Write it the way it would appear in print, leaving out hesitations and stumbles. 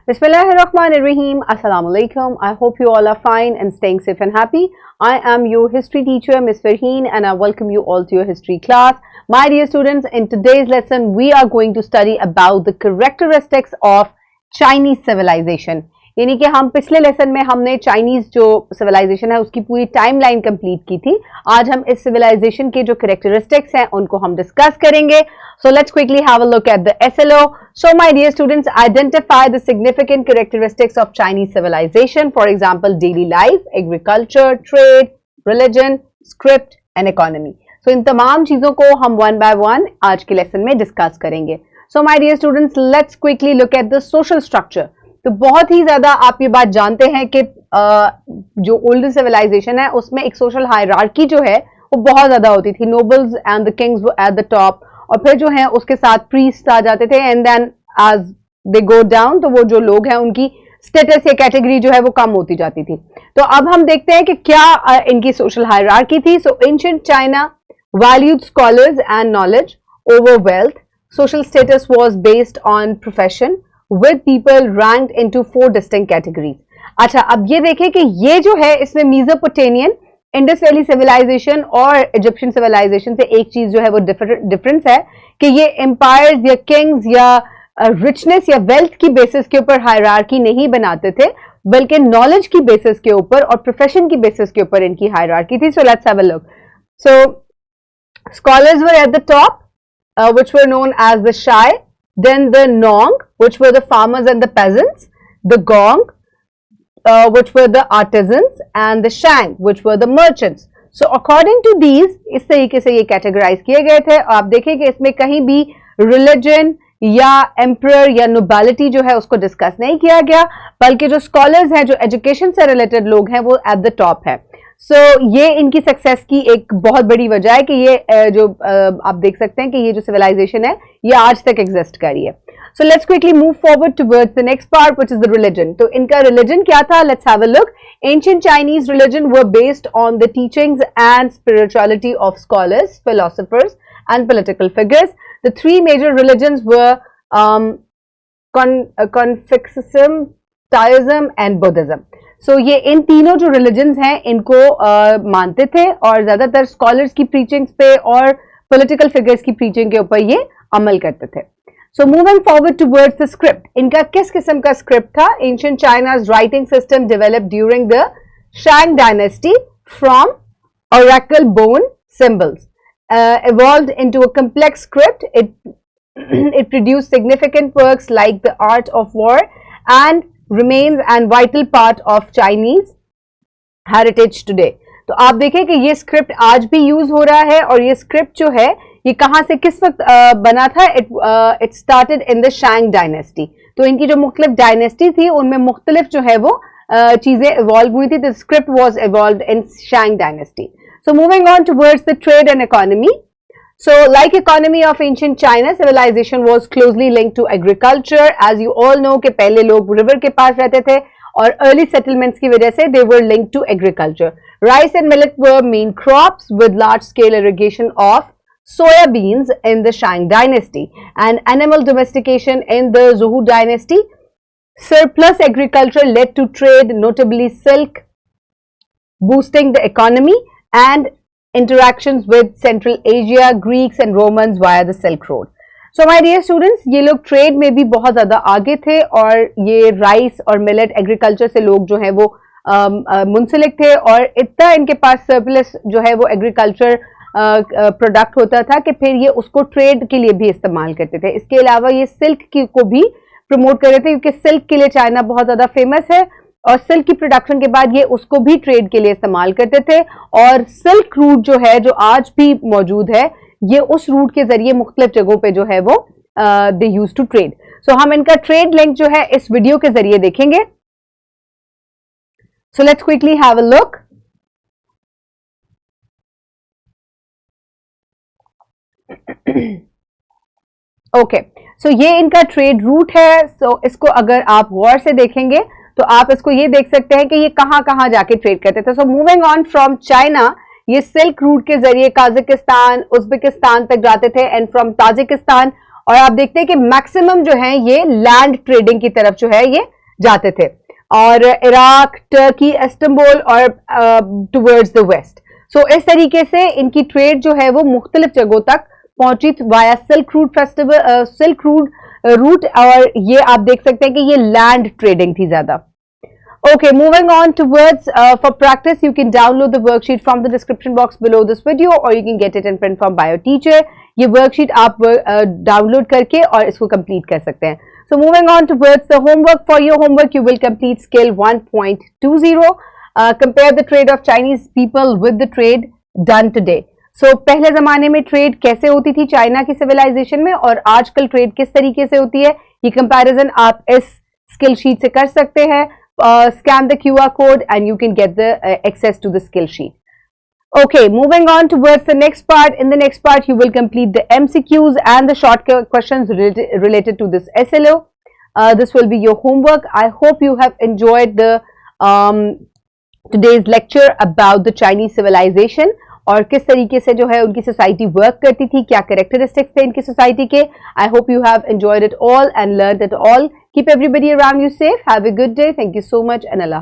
Bismillahirrahmanirrahim. Assalamu alaikum. I hope you all are fine and staying safe and happy. I am your history teacher, Ms. Farheen, and I welcome you all to your history class. My dear students, in today's lesson, we are going to study about the characteristics of Chinese civilization. यानी कि हम पिछले lesson में हमने Chinese जो civilisation है उसकी पूरी टाइमलाइन कंप्लीट की थी. आज हम इस सिविलाइजेशन के जो कैरेक्टरिस्टिक्स हैं उनको हम डिस्कस करेंगे. So let's quickly have a look at the SLO. So my dear students, identify the significant characteristics of Chinese civilization. For example, daily life, agriculture, trade, religion, script and economy. So इन तमाम चीजों को हम one by one आज के lesson में discuss करेंगे. So my dear students, let's quickly look at the social structure. तो बहुत ही ज्यादा आप ये बात जानते हैं कि जो ओल्ड सिविलाइजेशन है उसमें एक सोशल हायरार्की जो है वो बहुत ज्यादा होती थी. Nobles and the Kings were at the top, और फिर जो है उसके साथ प्रीस्ट आ जाते थे, and then as they go down तो वो जो लोग हैं उनकी स्टेटस या कैटेगरी जो है वो कम होती जाती थी. तो अब हम देखते हैं कि क्या इनकी सोशल हायरार्की थी. So ancient China valued scholars and knowledge over wealth. Social status was based on profession with people ranked into 4 distinct categories. अच्छा, अब ये देखें कि ये जो है इसमें मीज़ोपोटामियन, इंडस वैली सिविलाइजेशन और इजिप्शियन सिविलाइजेशन से एक चीज जो है वो डिफरेंस है कि ये एम्पायर्स या किंग्स या रिचनेस या वेल्थ की बेसिस के ऊपर हायरार्की नहीं बनाते थे, बल्कि नॉलेज की बेसिस के ऊपर और प्रोफेशन की बेसिस के ऊपर इनकी हायरार्की थी. So let's have a look. So scholars were at the top, which were known as the Shai, then the Nong, which were the farmers and the peasants, the Gong, which were the artisans, and the Shang, which were the merchants. So according to these, इस तरीके से ये categorise किए गए थे. आप देखें कि इसमें कहीं भी रिलीजन या एम्परर या नोबिलिटी जो है उसको डिस्कस नहीं किया गया, बल्कि जो स्कॉलर्स हैं, जो एजुकेशन से रिलेटेड लोग हैं, वो एट द टॉप है. सो ये इनकी सक्सेस की एक बहुत बड़ी वजह है कि ये जो आप देख सकते हैं कि ये जो सिविलाइजेशन है ये आज तक एग्जिस्ट कर रही है. So let's quickly move forward towards the next part, which is the religion. तो इनका रिलीजन क्या था? Let's have a look. Ancient Chinese religion were based on the teachings and spirituality of scholars, philosophers and political figures. The 3 major religions were Confucianism, Taoism and Buddhism. So ये इन तीनों जो religions हैं इनको मानते थे और ज्यादातर स्कॉलर्स की प्रीचिंग्स पे और पॉलिटिकल फिगर्स की प्रीचिंग के ऊपर ये अमल करते थे. So moving forward towards the script. इनका किस किस्म का स्क्रिप्ट था? Ancient चाइना's writing system developed during the Shang dynasty from oracle bone symbols, evolved into a complex script. It produced significant works like the Art of War and remains and vital part of Chinese heritage today. तो आप देखें कि ये script आज भी use हो रहा है, और ये स्क्रिप्ट जो है ये कहाँ से किस वक्त बना था? It started in the शैंग dynasty. तो इनकी जो मुख्तलिफ डायनेस्टी थी उनमें मुख्तलिफ जो है वो चीजें इवॉल्व हुई थी. The script was evolve in शैंग dynasty. So moving on towards the trade and economy. So, like economy of ancient China, civilization was closely linked to agriculture. As you all know कि पहले लोग river के पास रहते थे और early settlements की वजह से they were linked to agriculture. Rice and millet were main crops with large-scale irrigation of soya beans in the Shang dynasty, and animal domestication in the Zhou dynasty. Surplus agriculture led to trade, notably silk, boosting the economy, and interactions with Central Asia, Greeks and Romans via the Silk Road. So my dear students, ये लोग trade में भी बहुत ज़्यादा आगे थे, और ये राइस और मिलेट एग्रीकल्चर से लोग जो है वो मुंसलिक थे, और इतना इनके पास सरप्लस जो है वो एग्रीकल्चर प्रोडक्ट होता था कि फिर ये उसको ट्रेड के लिए भी इस्तेमाल करते थे. इसके अलावा ये सिल्क की को भी प्रमोट कर रहे थे, क्योंकि सिल्क के लिए चाइना बहुत ज़्यादा फेमस है, और सिल्क की प्रोडक्शन के बाद ये उसको भी ट्रेड के लिए इस्तेमाल करते थे. और सिल्क रूट जो है जो आज भी मौजूद है, ये उस रूट के जरिए मुख्तलिफ जगहों पे जो है वो दे यूज टू ट्रेड. सो हम इनका ट्रेड लिंक जो है इस वीडियो के जरिए देखेंगे. So let's quickly have a look. Okay, so ये इनका ट्रेड रूट है. सो इसको अगर आप गौर से देखेंगे तो आप इसको ये देख सकते हैं कि ये कहां कहां जाके ट्रेड करते थे. So moving on from China, ये सिल्क रूट के जरिए काजाकिस्तान, उज्बेकिस्तान तक जाते थे, एंड फ्रॉम ताजिकिस्तान और आप देखते हैं कि मैक्सिमम जो है ये लैंड ट्रेडिंग की तरफ जो है ये जाते थे, और इराक, टर्की, इस्तांबुल और टुवर्ड्स द वेस्ट. सो इस तरीके से इनकी ट्रेड जो है वो मुख्तलिफ जगहों तक पहुंची वाया सिल्क रूट, और ये आप देख सकते हैं कि ये लैंड ट्रेडिंग थी ज्यादा. Okay, moving on towards for practice, you can download the worksheet from the description box below this video, or you can get it in print from bio teacher. ये worksheet आप download करके और इसको complete कर सकते हैं. So moving on towards the homework. For your homework, you will complete skill 1.20. Compare the trade of Chinese people with the trade done today. So पहले जमाने में ट्रेड कैसे होती थी चाइना की सिविलाइजेशन में, और आजकल ट्रेड किस तरीके से होती है, ये कंपैरिजन आप इस स्किल शीट से कर सकते हैं. Scan the QR code and you can get the access to the skill sheet. Okay, moving on towards the next part. In the next part, you will complete the MCQs and the short questions related to this SLO. This will be your homework. I hope you have enjoyed the today's lecture about the Chinese civilization, और किस तरीके से जो है उनकी society work करती थी, क्या कैरेक्टरिस्टिक्स थे इनकी सोसाइटी के. I hope you have enjoyed it all and learned it all. Keep everybody around you safe. Have a good day. Thank you so much and Allah.